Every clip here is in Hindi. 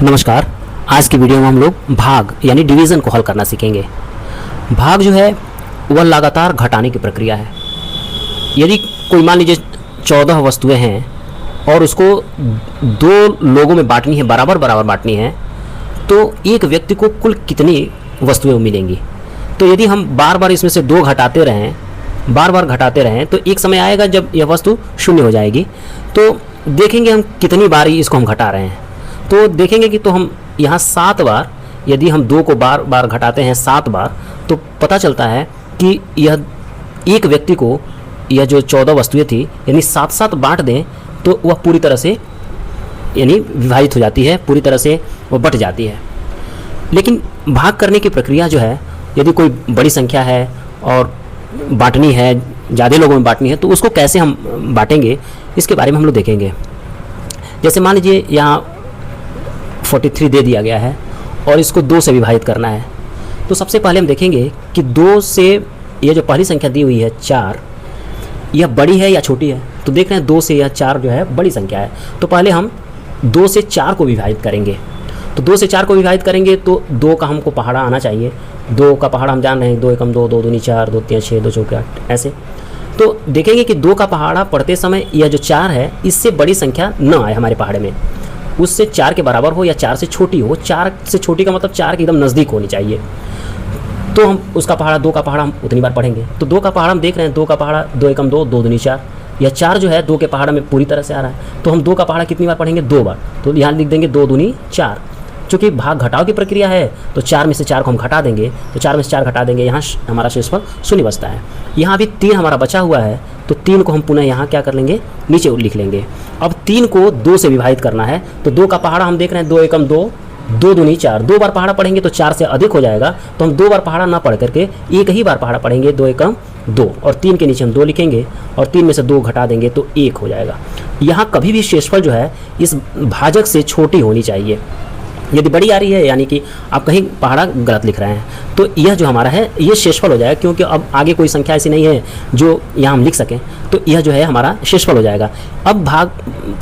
नमस्कार। आज की वीडियो में हम लोग भाग यानी डिवीज़न को हल करना सीखेंगे। भाग जो है वह लगातार घटाने की प्रक्रिया है। यदि कोई मान लीजिए 14 वस्तुएं हैं और उसको दो लोगों में बांटनी है, बराबर बराबर बांटनी है, तो एक व्यक्ति को कुल कितनी वस्तुएं मिलेंगी। तो यदि हम बार बार इसमें से दो घटाते रहें, बार बार घटाते रहें, तो एक समय आएगा जब यह वस्तु शून्य हो जाएगी। तो देखेंगे हम कितनी बार इसको हम घटा रहे हैं। तो देखेंगे कि तो हम यहाँ 7 बार, यदि हम 2 को बार बार घटाते हैं 7 बार, तो पता चलता है कि यह एक व्यक्ति को यह जो 14 वस्तुएं थी यानी 7-7 बांट दें तो वह पूरी तरह से यानी विभाजित हो जाती है, पूरी तरह से वह बट जाती है। लेकिन भाग करने की प्रक्रिया जो है, यदि कोई बड़ी संख्या है और बांटनी है, ज़्यादा लोगों में बांटनी है, तो उसको कैसे हम बांटेंगे इसके बारे में हम लोग देखेंगे। जैसे मान लीजिए यहाँ 43 दे दिया गया है और इसको 2 से विभाजित करना है। तो सबसे पहले हम देखेंगे कि 2 से यह जो पहली संख्या दी हुई है 4, यह बड़ी है या छोटी है। तो देख रहे हैं 2 से यह 4 जो है बड़ी संख्या है। तो पहले हम 2 से 4 को विभाजित करेंगे। तो 2 से 4 को विभाजित करेंगे तो 2 का हमको पहाड़ा आना चाहिए। 2 का पहाड़ा हम जान रहे हैं, 2 एकम 2, 2 दूनी 4, 2 3 6, 2 चौके 8, ऐसे। तो देखेंगे कि 2 का पहाड़ा पढ़ते समय यह जो 4 है इससे बड़ी संख्या न आए हमारे पहाड़े में, उससे 4 के बराबर हो या 4 से छोटी हो। 4 से छोटी का मतलब 4 के एकदम नज़दीक होनी चाहिए। तो हम उसका पहाड़ा, 2 का पहाड़ा हम उतनी बार पढ़ेंगे। तो 2 का पहाड़ा हम देख रहे हैं, 2 का पहाड़ा 2 एकम 2, 2 दूनी 4। यह 4 जो है 2 के पहाड़ा में पूरी तरह से आ रहा है। तो हम 2 का पहाड़ा कितनी बार पढ़ेंगे? 2 बार। तो यहाँ लिख देंगे 2 दूनी 4। चूँकि भाग घटाव की प्रक्रिया है तो 4 में से 4 को हम घटा देंगे। तो 4 में से 4 घटा देंगे, यहाँ हमारा शेषफल शून्य बचता है। यहाँ अभी 3 हमारा बचा हुआ है, तो 3 को हम पुनः यहाँ क्या कर लेंगे, नीचे लिख लेंगे। अब 3 को 2 से विभाजित करना है। तो 2 का पहाड़ा हम देख रहे हैं, 2 एकम 2, 2 दूनी 4। 2 बार पहाड़ा पढ़ेंगे तो 4 से अधिक हो जाएगा। तो हम 2 बार पहाड़ा ना पढ़ करके एक ही बार पहाड़ा पढ़ेंगे, 2 एकम 2, और 3 के नीचे हम 2 लिखेंगे और 3 में से 2 घटा देंगे तो 1 हो जाएगा। यहाँ कभी भी शेषफल जो है इस भाजक से छोटी होनी चाहिए। यदि बड़ी आ रही है यानी कि आप कहीं पहाड़ा गलत लिख रहे हैं, तो यह जो हमारा है ये शेषफल हो जाएगा, क्योंकि अब आगे कोई संख्या ऐसी नहीं है जो यहाँ हम लिख सकें। तो यह जो है हमारा शेषफल हो जाएगा। अब भाग,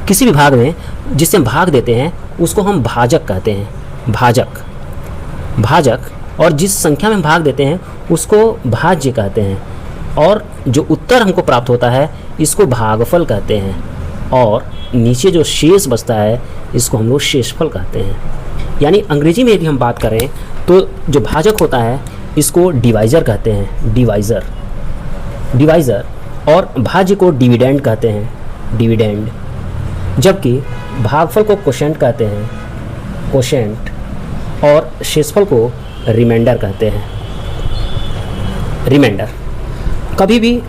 किसी भी भाग में जिससे हम भाग देते हैं उसको हम भाजक कहते हैं। भाजक, भाजक। और जिस संख्या में हम भाग देते हैं उसको भाज्य कहते हैं। और जो उत्तर हमको प्राप्त होता है इसको भागफल कहते हैं। और नीचे जो शेष बचता है इसको हम लोग शेषफल कहते हैं। यानी अंग्रेजी में यदि हम बात करें तो जो भाजक होता है इसको डिवाइज़र कहते हैं, डिवाइज़र, डिवाइज़र। और भाज्य को डिविडेंड कहते हैं, डिविडेंड। जबकि भागफल को कोशेंट कहते हैं, कोशेंट। और शेषफल को रिमाइंडर कहते हैं, रिमाइंडर। कभी भी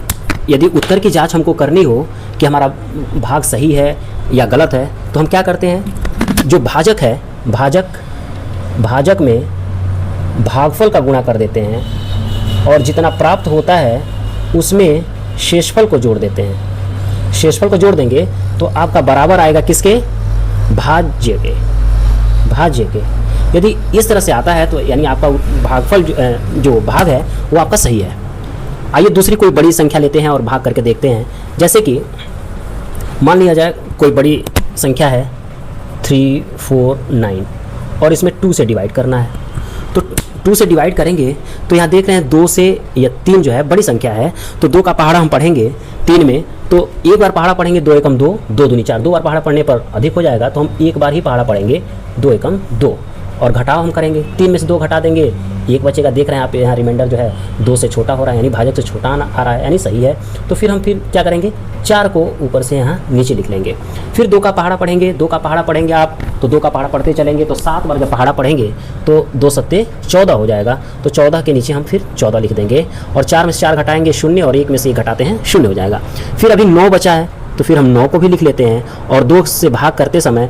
यदि उत्तर की जांच हमको करनी हो कि हमारा भाग सही है या गलत है, तो हम क्या करते हैं, जो भाजक है, भाजक, भाजक में भागफल का गुणा कर देते हैं और जितना प्राप्त होता है उसमें शेषफल को जोड़ देते हैं। शेषफल को जोड़ देंगे तो आपका बराबर आएगा किसके? भाज्य के, भाज्य के। यदि इस तरह से आता है तो यानी आपका भागफल जो भाग है वो आपका सही है। आइए दूसरी कोई बड़ी संख्या लेते हैं और भाग करके देखते हैं। जैसे कि मान लिया जाए कोई बड़ी संख्या है 3, 4, 9 और इसमें 2 से डिवाइड करना है। तो 2 से डिवाइड करेंगे तो यहाँ देख रहे हैं 2 से या 3 जो है बड़ी संख्या है, तो 2 का पहाड़ा हम पढ़ेंगे 3 में। तो एक बार पहाड़ा पढ़ेंगे 2 एकम 2, 2 दूनी 4। 2 बार पहाड़ा पढ़ने पर अधिक हो जाएगा, तो हम एक बार ही पहाड़ा पढ़ेंगे 2 एकम 2। और घटाव हम करेंगे, 3 में से 2 घटा देंगे, 1 बचेगा। देख रहे हैं आप यहाँ रिमाइंडर जो है 2 से छोटा हो रहा है, यानी भाजक से छोटा आ रहा है, यानी सही है। तो फिर हम क्या करेंगे, 4 को ऊपर से यहाँ नीचे लिख लेंगे। फिर 2 का पहाड़ा पढ़ेंगे, 2 का पहाड़ा पढ़ेंगे आप, तो 2 का पहाड़ा पढ़ते चलेंगे तो 7 बार जब पहाड़ा पढ़ेंगे तो 2 सत्ते 14 हो जाएगा। तो 14 के नीचे हम फिर 14 लिख देंगे और 4 में से 4 घटाएंगे 0 और 1 में से 1 घटाते हैं 0 हो जाएगा। फिर अभी 9 बचा है तो फिर हम 9 को भी लिख लेते हैं और 2 से भाग करते समय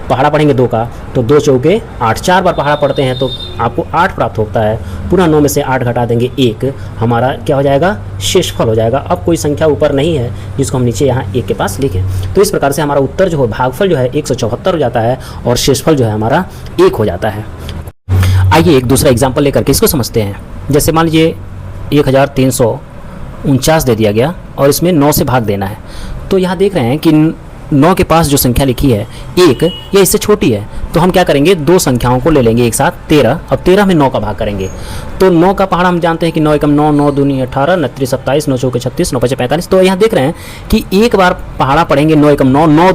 पहाड़ा पढ़ेंगे 2 का, तो 2 चौके 8। 4 बार पहाड़ा पढ़ते हैं तो आपको 8 प्राप्त होता है। पुनः 9 में से 8 घटा देंगे 1, हमारा क्या हो जाएगा, शेषफल हो जाएगा। अब कोई संख्या ऊपर नहीं है जिसको हम नीचे यहाँ 1 के पास लिखें। तो इस प्रकार से हमारा उत्तर जो है, भागफल जो है 174 हो जाता है और शेषफल जो है हमारा 1 हो जाता है। आइए एक दूसरा एग्जाम्पल लेकर के इसको समझते हैं। जैसे मान लीजिए 1349 दे दिया गया और इसमें 9 से भाग देना है। तो यहाँ देख रहे हैं कि 9 के पास जो संख्या लिखी है 1, यह इससे छोटी है, तो हम क्या करेंगे, दो संख्याओं को ले लेंगे एक साथ 13। अब 13 में 9 का भाग करेंगे तो 9 का पहाड़ा हम जानते हैं कि 9 एकम 9, 9 दूनी 18, 29 27, 9 चौके 36, 9 पचे 45। तो यहाँ देख रहे हैं कि एक बार पहाड़ा पढ़ेंगे 9 एकम 9, 9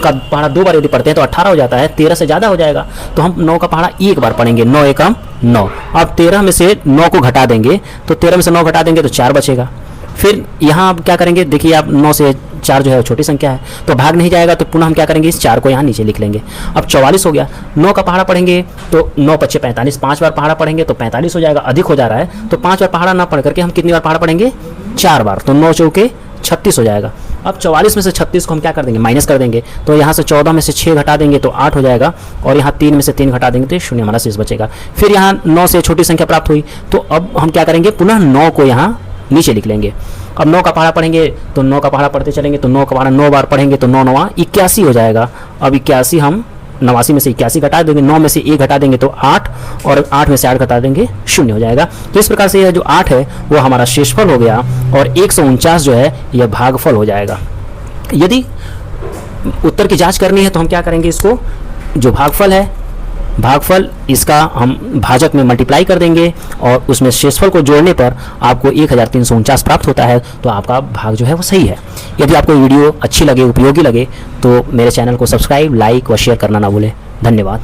का पहाड़ा दो बार यदि पढ़ते हैं तो 18 हो जाता है, 13 से ज़्यादा हो जाएगा। तो हम 9 का पहाड़ा एक बार पढ़ेंगे, 9 एकम 9। अब 13 में से 9 को घटा देंगे तो 13 में से 9 घटा देंगे तो 4 बचेगा। फिर यहाँ आप क्या करेंगे, देखिए आप 9 से 4 जो है वो छोटी संख्या है तो भाग नहीं जाएगा, तो पुनः हम क्या करेंगे, इस 4 को यहाँ नीचे लिख लेंगे। अब 44 हो गया। 9 का पहाड़ा पढ़ेंगे तो 9 पच्चे 45, 5 बार पहाड़ा पढ़ेंगे तो 45 हो जाएगा, अधिक हो जा रहा है। तो 5 बार पहाड़ा ना पढ़ करके हम कितनी बार पहाड़ा पढ़ेंगे, 4 बार, तो 9 चौके 36 हो जाएगा। अब 44 में से 36 को हम क्या कर देंगे, माइनस कर देंगे। तो यहाँ से 14 में से 6 घटा देंगे तो 8 हो जाएगा, और यहाँ 3 में से 3 घटा देंगे तो 0 हमारा शेष बचेगा। फिर यहाँ 9 से छोटी संख्या प्राप्त हुई तो अब हम क्या करेंगे, पुनः 9 को यहाँ नीचे लिख लेंगे। अब 9 का पहाड़ा पढ़ेंगे तो 9 का पहाड़ा पढ़ते चलेंगे तो 9 का पहाड़ा 9 बार पढ़ेंगे तो 9 9 81 हो जाएगा। अब 81 हम 89 में से 81 घटा देंगे, 9 में से 1 घटा देंगे तो 8, और 8 में से 8 घटा देंगे 0 हो जाएगा। तो इस प्रकार से यह जो 8 है वो हमारा शेषफल हो गया, और 149 जो है यह भागफल हो जाएगा। यदि उत्तर की जांच करनी है तो हम क्या करेंगे, इसको जो भागफल है, भागफल इसका हम भाजक में मल्टीप्लाई कर देंगे और उसमें शेषफल को जोड़ने पर आपको 1349 प्राप्त होता है। तो आपका भाग जो है वो सही है। यदि आपको वीडियो अच्छी लगे, उपयोगी लगे, तो मेरे चैनल को सब्सक्राइब, लाइक व शेयर करना ना भूलें। धन्यवाद।